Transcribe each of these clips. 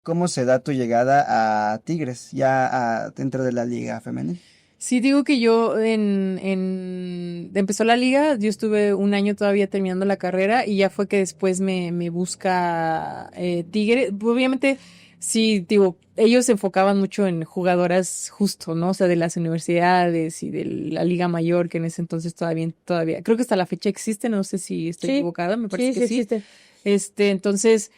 ¿cómo se da tu llegada a Tigres, dentro de la liga femenil? Sí, digo que yo empezó la liga, yo estuve un año todavía terminando la carrera y ya fue que después me busca Tigre. Obviamente, sí, digo, ellos se enfocaban mucho en jugadoras justo, ¿no? O sea, de las universidades y de la Liga Mayor, que en ese entonces todavía, creo que hasta la fecha existe, no sé si estoy Sí, equivocada, me parece sí, que sí sí. existe. Entonces,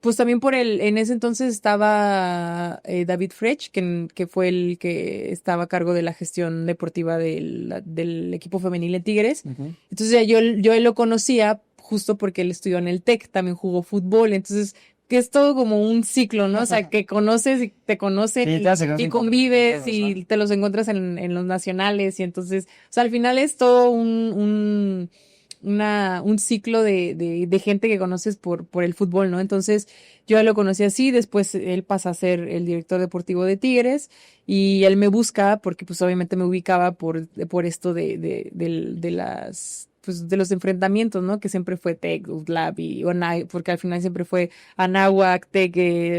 pues también en ese entonces estaba David Frech, que fue el que estaba a cargo de la gestión deportiva del equipo femenil en Tigres. Ujú. Entonces yo él lo conocía justo porque él estudió en el TEC, también jugó fútbol, entonces que es todo como un ciclo, ¿no? O sea, que conoces y te conocen Sí, te y conocen con convives todos, ¿no? y te los encuentras en los nacionales y entonces, o sea, al final es todo un ciclo de gente que conoces por el fútbol, ¿no? Entonces, yo lo conocí así, después él pasa a ser el director deportivo de Tigres y él me busca porque pues obviamente me ubicaba por esto de las pues de los enfrentamientos, ¿no? Que siempre fue Tec, UTLAB y ONAI, porque al final siempre fue Anáhuac, Tec,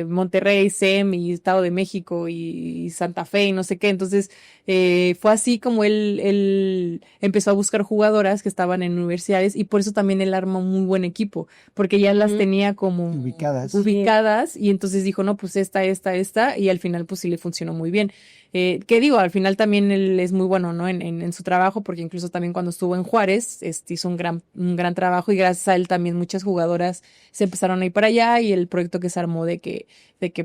Monterrey, SEM y Estado de México y Santa Fe y no sé qué. Entonces, fue así como él empezó a buscar jugadoras que estaban en universidades y por eso también él armó un muy buen equipo, porque ya las Ujú. tenía como Ubicadas. Sí. ubicadas y entonces dijo, no, pues esta y al final pues sí le funcionó muy bien. ¿Qué digo? Al final también él es muy bueno, ¿no? En su trabajo, porque incluso también cuando estuvo en Juárez, hizo un gran trabajo y gracias a él también muchas jugadoras se empezaron a ir para allá y el proyecto que se armó de que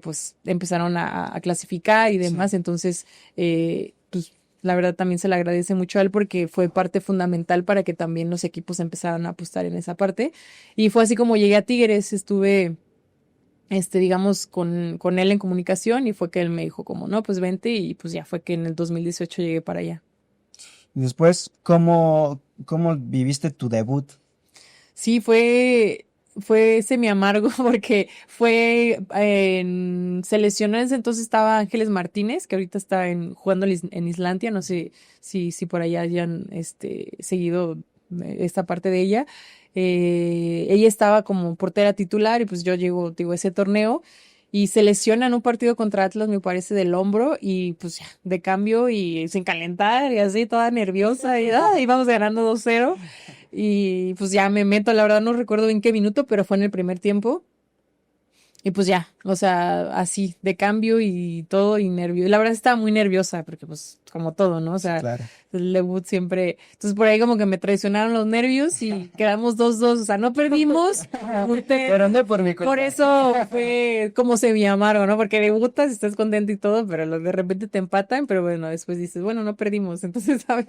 pues empezaron a clasificar y Sí. demás. Entonces, pues la verdad también se le agradece mucho a él porque fue parte fundamental para que también los equipos empezaran a apostar en esa parte. Y fue así como llegué a Tigres, estuve digamos, con él en comunicación y fue que él me dijo como, no, pues vente y pues ya fue que en el 2018 llegué para allá. Y después, ¿cómo viviste tu debut? Sí, fue semi amargo porque se lesionó en ese entonces estaba Ángeles Martínez, que ahorita está jugando en Islandia, no sé si por allá hayan seguido esta parte de ella. Ella estaba como portera titular y pues yo llego, digo, a ese torneo y se lesiona en un partido contra Atlas, me parece, del hombro y pues ya, de cambio y sin calentar y así, toda nerviosa y íbamos ganando 2-0 y pues ya me meto, la verdad no recuerdo en qué minuto, pero fue en el primer tiempo. Y pues ya, o sea, así, de cambio y todo y nervio. Y la verdad estaba muy nerviosa, porque pues como todo, ¿no? O Sí, sea, claro. el debut siempre. Entonces por ahí como que me traicionaron los nervios y quedamos 2-2, o sea, no perdimos. Pero no por mi Por culpa. eso fue como se me amargo, ¿no? Porque debutas, estás contento y todo, pero de repente te empatan, pero bueno, después dices, bueno, no perdimos, entonces, ¿sabes?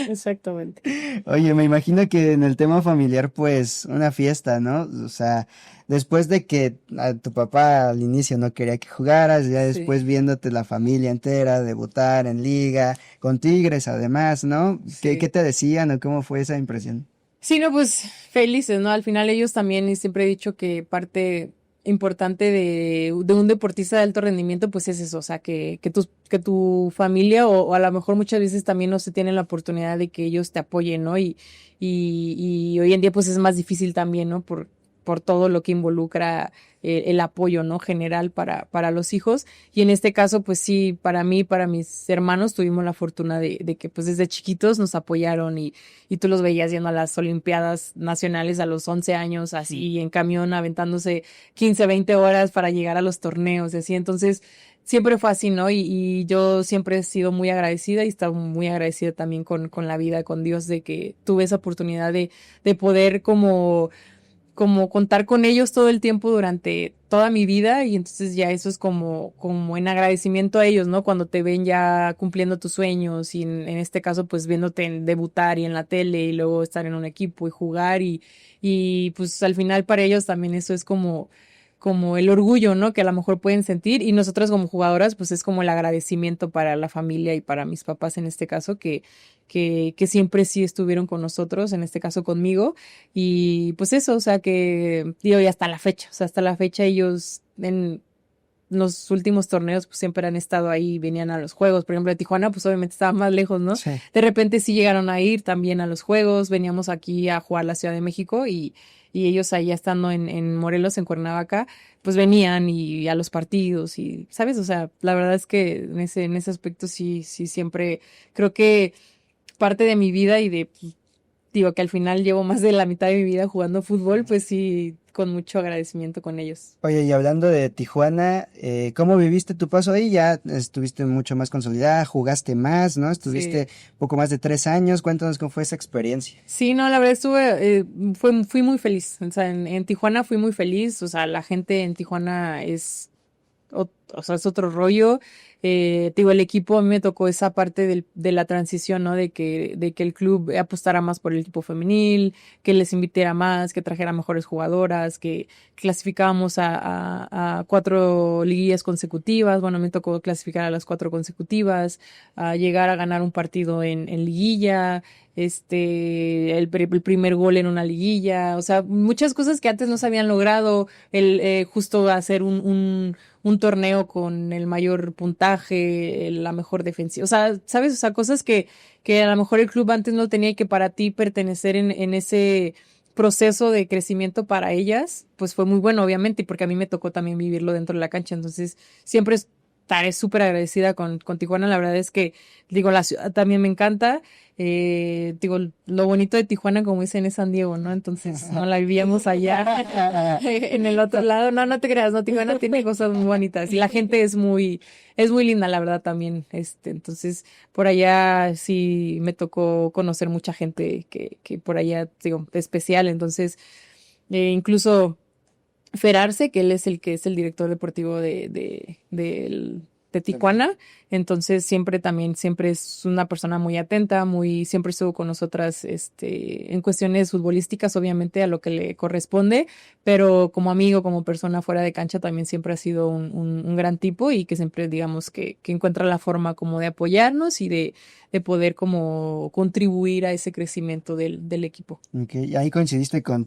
Exactamente. Oye, me imagino que en el tema familiar, pues, una fiesta, ¿no? O sea, después de que tu papá al inicio no quería que jugaras, ya Sí. después viéndote la familia entera debutar en liga, con Tigres además, ¿no? ¿Qué Sí. te decían o cómo fue esa impresión? Sí, no, pues felices, ¿no? Al final ellos también, y siempre he dicho que parte importante de un deportista de alto rendimiento, pues es eso, o sea, que tu familia o a lo mejor muchas veces también no se tienen la oportunidad de que ellos te apoyen, ¿no? Y hoy en día pues es más difícil también, ¿no? Por todo lo que involucra el apoyo, ¿no? General para los hijos. Y en este caso, pues sí, para mí, para mis hermanos, tuvimos la fortuna de que pues desde chiquitos nos apoyaron y tú los veías yendo a las Olimpiadas Nacionales a los 11 años, así en camión, aventándose 15 20 horas para llegar a los torneos y así. Entonces, siempre fue así, ¿no? Y yo siempre he sido muy agradecida y estaba muy agradecida también con la vida, con Dios, de que tuve esa oportunidad de poder como contar con ellos todo el tiempo durante toda mi vida y entonces ya eso es como en agradecimiento a ellos, ¿no? Cuando te ven ya cumpliendo tus sueños y en este caso pues viéndote debutar y en la tele y luego estar en un equipo y jugar y pues al final para ellos también eso es como el orgullo, ¿no? Que a lo mejor pueden sentir y nosotros como jugadoras pues es como el agradecimiento para la familia y para mis papás en este caso que siempre sí estuvieron con nosotros, en este caso conmigo y pues eso, o sea que, digo, y hasta la fecha, o sea, hasta la fecha ellos los últimos torneos pues siempre han estado ahí, venían a los juegos. Por ejemplo, de Tijuana pues obviamente estaba más lejos, ¿no? Sí. De repente sí llegaron a ir también a los juegos, veníamos aquí a jugar a la Ciudad de México y ellos ahí estando en Morelos, en Cuernavaca, pues venían y a los partidos y, ¿sabes? O sea, la verdad es que en ese aspecto sí siempre creo que parte de mi vida y de, pues, digo, que al final llevo más de la mitad de mi vida jugando fútbol, pues sí, con mucho agradecimiento con ellos. Oye, y hablando de Tijuana, ¿cómo viviste tu paso ahí? Ya estuviste mucho más consolidada, jugaste más, ¿no? Estuviste poco más de 3 años. Cuéntanos cómo fue esa experiencia. Sí, no, la verdad fui muy feliz. O sea, en Tijuana fui muy feliz. O sea, la gente en Tijuana o sea, es otro rollo. Digo, el equipo, a mí me tocó esa parte de la transición, ¿no? De que el club apostara más por el equipo femenil, que les invitara más, que trajera mejores jugadoras, que clasificábamos a 4 liguillas consecutivas. Bueno, me tocó clasificar a las 4 consecutivas, a llegar a ganar un partido en liguilla, el primer gol en una liguilla, o sea, muchas cosas que antes no se habían logrado, justo hacer un torneo con el mayor puntaje, la mejor defensiva, o sea, ¿sabes? O sea, cosas que a lo mejor el club antes no tenía y que para ti pertenecer en ese proceso de crecimiento para ellas, pues fue muy bueno, obviamente, y porque a mí me tocó también vivirlo dentro de la cancha, entonces siempre estaré súper agradecida con Tijuana, la verdad es que, digo, la ciudad también me encanta, digo, lo bonito de Tijuana, como dicen, es San Diego, ¿no? Entonces, no la vivíamos allá en el otro lado. No te creas, no, Tijuana tiene cosas muy bonitas y la gente es muy linda, la verdad, también. Entonces, por allá sí me tocó conocer mucha gente que por allá, digo, especial. Entonces, incluso Ferarse, que él es el que es el director deportivo de Tijuana, entonces siempre es una persona muy atenta, siempre estuvo con nosotras, en cuestiones futbolísticas, obviamente a lo que le corresponde, pero como amigo, como persona fuera de cancha también siempre ha sido un gran tipo y que siempre digamos que encuentra la forma como de apoyarnos y de poder como contribuir a ese crecimiento del equipo. Okay, ahí coincidiste con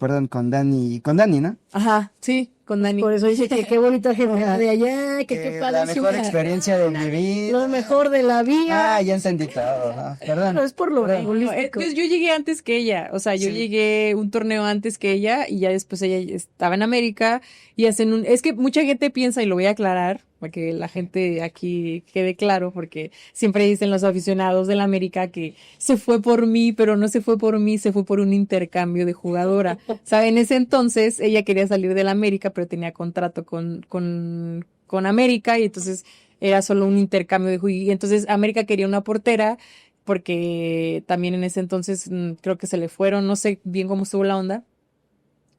Dani, ¿no? Ajá, sí, con Dani. Por eso dice que qué bonita gente de allá, que qué padre. La mejor experiencia de mi vida. Lo mejor de la vida. Ah, ya entendí todo, ¿no? Perdón. No es por lo No, futbolístico. pues yo llegué antes que ella, o sea, yo Sí. llegué un torneo antes que ella y ya después ella estaba en América y es que mucha gente piensa, y lo voy a aclarar, para que la gente aquí quede claro, porque siempre dicen los aficionados del América que se fue por mí, pero no se fue por mí, se fue por un intercambio de jugadora. O sea, en ese entonces ella quería salir del América, pero tenía contrato con América y entonces era solo un intercambio de jugadores. Y entonces América quería una portera porque también en ese entonces creo que se le fueron, no sé bien cómo estuvo la onda.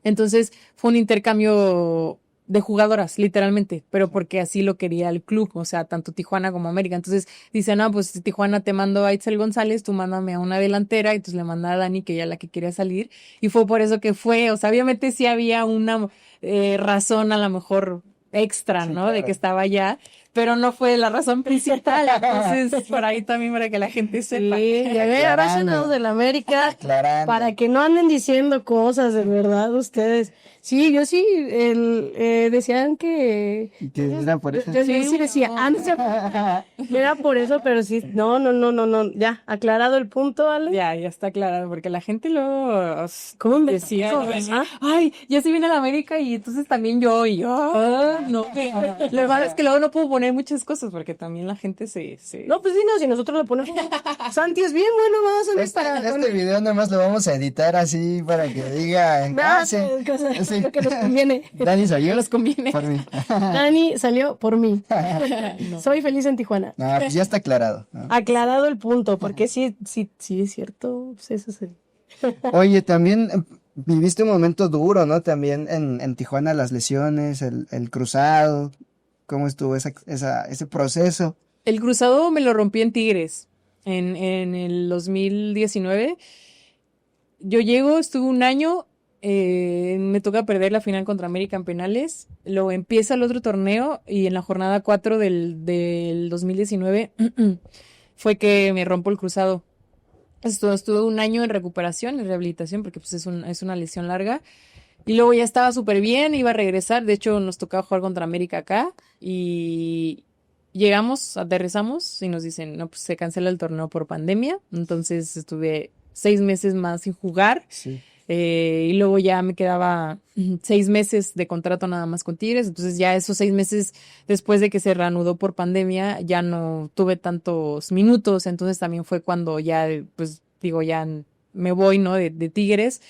Entonces fue un intercambio de jugadoras, literalmente, pero porque así lo quería el club, o sea, tanto Tijuana como América. Entonces dicen, no, pues Tijuana te mando a Itzel González, tú mándame a una delantera, y entonces le manda a Dani, que ella la que quería salir, y fue por eso que fue, o sea, obviamente sí había una razón a lo mejor extra, Sí, ¿no? claro. De que estaba allá, pero no fue la razón principal, entonces por ahí también para que la gente sepa. Sí, ya ve, aficionados del América, Aclarando. para que no anden diciendo cosas, de verdad, ustedes. Sí, yo sí, decían que... Que era por eso. Yo sí decía, era por eso, pero sí, no, ya, aclarado el punto, Ale. Ya está aclarado, porque la gente luego ¿Cómo me decía, ¿Ah? ay, ya se viene a la América y entonces también yo, no, lo malo es que luego no puedo poner muchas cosas porque también la gente se... No, pues sí, no, si nosotros lo ponemos. Santi es bien bueno, vamos a ver Este video nomás lo vamos a editar así para que diga. Sí. lo que nos conviene. Dani salió. nos conviene. Por mí. Dani salió por mí. Soy feliz en Tijuana. No, pues ya está aclarado, ¿no? Aclarado el punto, porque sí es cierto, pues eso sí. Oye, también viviste un momento duro, ¿no? También en Tijuana, las lesiones, el cruzado. ¿Cómo estuvo ese proceso? El cruzado me lo rompí en Tigres en el 2019. Yo llego, estuve un año, me toca perder la final contra América en penales, luego empieza el otro torneo y en la jornada 4 del 2019 fue que me rompo el cruzado. Estuve un año en recuperación, en rehabilitación, porque pues es una lesión larga. Y luego ya estaba súper bien, iba a regresar. De hecho, nos tocaba jugar contra América acá. Y llegamos, aterrizamos y nos dicen, no, pues se cancela el torneo por pandemia. Entonces estuve 6 meses más sin jugar. Sí. Y luego ya me quedaba 6 meses de contrato nada más con Tigres. Entonces ya esos 6 meses después de que se reanudó por pandemia, ya no tuve tantos minutos. Entonces también fue cuando ya, pues digo, ya me voy, ¿no? De Tigres.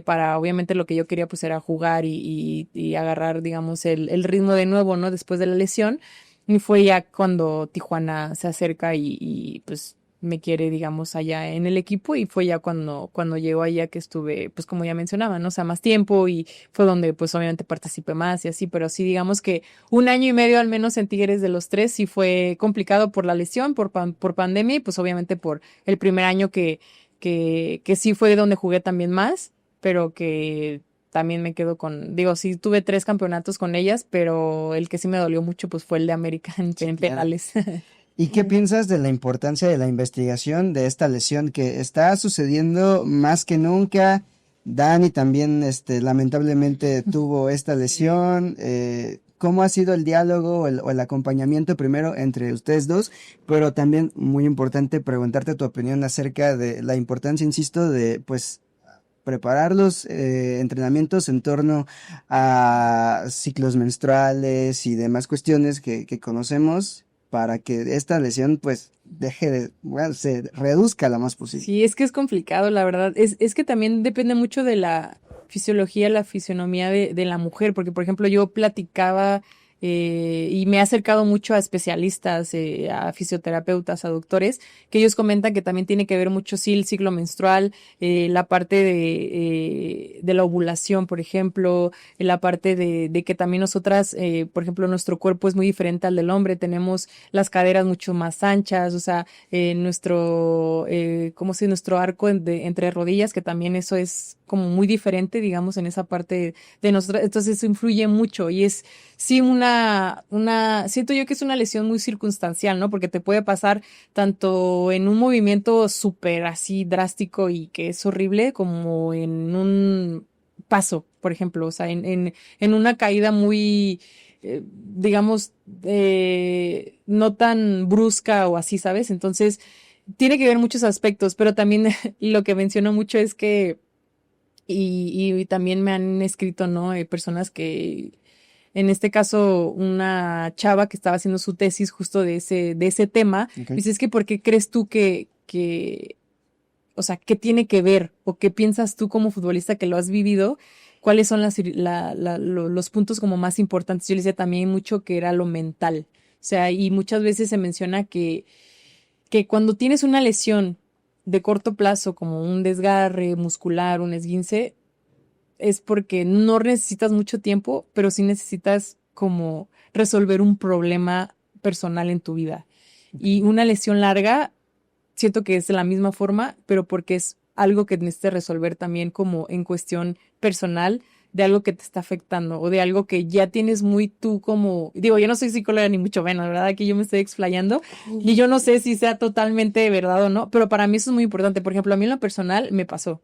Para obviamente lo que yo quería pues era jugar y agarrar, digamos, el ritmo de nuevo, ¿no? Después de la lesión. Y fue ya cuando Tijuana se acerca y pues me quiere, digamos, allá en el equipo, y fue ya cuando llegó allá que estuve, pues como ya mencionaba, ¿no? O sea, más tiempo, y fue donde pues obviamente participé más y así, pero sí digamos que 1 año y medio al menos en Tigres de los 3 sí fue complicado por la lesión, por pandemia, y pues obviamente por el primer año que sí fue donde jugué también más, pero que también me quedo digo, sí tuve 3 campeonatos con ellas, pero el que sí me dolió mucho pues fue el de América en penales. ¿Y qué piensas de la importancia de la investigación de esta lesión que está sucediendo más que nunca? Dani también, lamentablemente tuvo esta lesión. ¿Cómo ha sido el diálogo o el acompañamiento primero entre ustedes dos? Pero también muy importante preguntarte tu opinión acerca de la importancia, insisto, de pues preparar los entrenamientos en torno a ciclos menstruales y demás cuestiones que conocemos, para que esta lesión pues se reduzca lo más posible. Sí, es que es complicado, la verdad. Es que también depende mucho de la fisiología, la fisionomía de la mujer, porque por ejemplo yo platicaba y me he acercado mucho a especialistas, a fisioterapeutas, a doctores, que ellos comentan que también tiene que ver mucho, sí, el ciclo menstrual, la parte de la ovulación, por ejemplo, la parte de que también nosotras, por ejemplo, nuestro cuerpo es muy diferente al del hombre, tenemos las caderas mucho más anchas, o sea, como si nuestro arco entre rodillas, que también eso es como muy diferente, digamos, en esa parte de nosotros, entonces eso influye mucho, y es sí siento yo que es una lesión muy circunstancial, ¿no? Porque te puede pasar tanto en un movimiento súper así drástico y que es horrible, como en un paso, por ejemplo, o sea, en una caída muy, digamos, no tan brusca o así, ¿sabes? Entonces, tiene que ver muchos aspectos, pero también lo que menciono mucho es que, y también me han escrito, ¿no? Personas que, en este caso, una chava que estaba haciendo su tesis justo de ese tema, Okay. dice, es que ¿por qué crees tú o sea, qué tiene que ver, o qué piensas tú como futbolista que lo has vivido? ¿Cuáles son los puntos como más importantes? Yo le decía también mucho que era lo mental. O sea, y muchas veces se menciona que cuando tienes una lesión de corto plazo, como un desgarre muscular, un esguince, es porque no necesitas mucho tiempo, pero sí necesitas como resolver un problema personal en tu vida. Y una lesión larga, siento que es de la misma forma, pero porque es algo que necesitas resolver también como en cuestión personal, de algo que te está afectando o de algo que ya tienes muy tú como, digo, yo no soy psicóloga ni mucho menos, ¿verdad? Aquí yo me estoy explayando y yo no sé si sea totalmente verdad o no, pero para mí eso es muy importante. Por ejemplo, a mí en lo personal me pasó,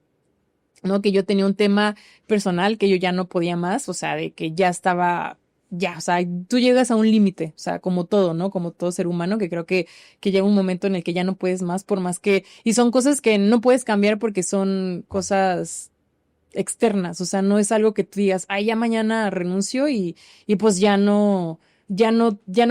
¿no? Que yo tenía un tema personal que yo ya no podía más, o sea, de que ya estaba, ya, o sea, tú llegas a un límite, o sea, como todo, ¿no? Como todo ser humano, que creo que llega un momento en el que ya no puedes más, por más que, y son cosas que no puedes cambiar porque son cosas externas, o sea, no es algo que tú digas, ay, ya mañana renuncio y pues ya no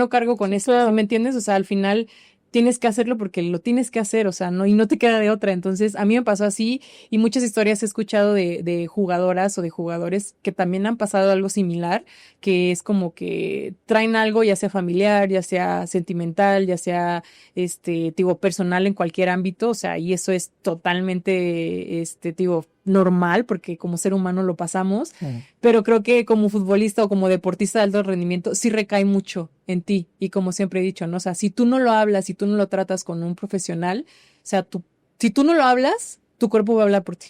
cargo con eso, ¿sí me entiendes? O sea, al final tienes que hacerlo porque lo tienes que hacer, o sea, no, y no te queda de otra. Entonces, a mí me pasó así, y muchas historias he escuchado de jugadoras o de jugadores que también han pasado algo similar, que es como que traen algo, ya sea familiar, ya sea sentimental, ya sea, digo, personal en cualquier ámbito, o sea, y eso es totalmente, digo, normal, porque como ser humano lo pasamos, pero creo que como futbolista o como deportista de alto rendimiento sí recae mucho en ti, y como siempre he dicho, ¿no? O sea, si tú no lo hablas, si tú no lo tratas con un profesional, o sea, si tú no lo hablas, tu cuerpo va a hablar por ti.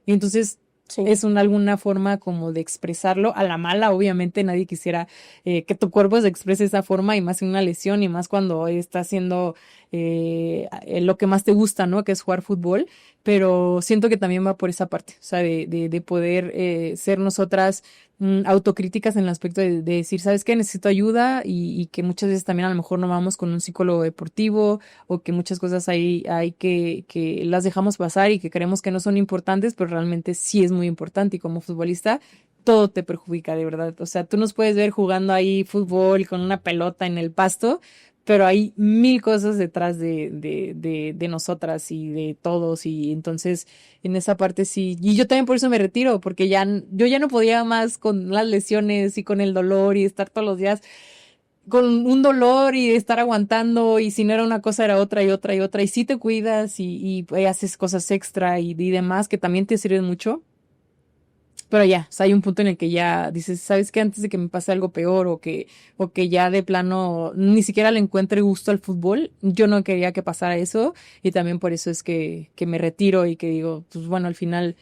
Y entonces Sí. es alguna forma como de expresarlo a la mala. Obviamente nadie quisiera que tu cuerpo se exprese de esa forma, y más en una lesión, y más cuando está siendo lo que más te gusta, ¿no? Que es jugar fútbol, pero siento que también va por esa parte, o sea, de poder ser nosotras autocríticas en el aspecto de decir, ¿sabes qué? Necesito ayuda y que muchas veces también a lo mejor no vamos con un psicólogo deportivo o que muchas cosas ahí hay que las dejamos pasar y que creemos que no son importantes, pero realmente sí es muy importante y como futbolista todo te perjudica de verdad. O sea, tú nos puedes ver jugando ahí fútbol con una pelota en el pasto, pero hay mil cosas detrás de nosotras y de todos y entonces en esa parte sí, y yo también por eso me retiro, porque yo ya no podía más con las lesiones y con el dolor y estar todos los días con un dolor y estar aguantando y si no era una cosa era otra y otra y otra y sí te cuidas y haces cosas extra y demás que también te sirven mucho. Pero ya, o sea, hay un punto en el que ya dices, ¿sabes qué? Antes de que me pase algo peor o que ya de plano ni siquiera le encuentre gusto al fútbol, yo no quería que pasara eso y también por eso es que me retiro y que digo, pues bueno, al final,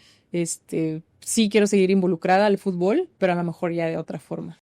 sí quiero seguir involucrada al fútbol, pero a lo mejor ya de otra forma.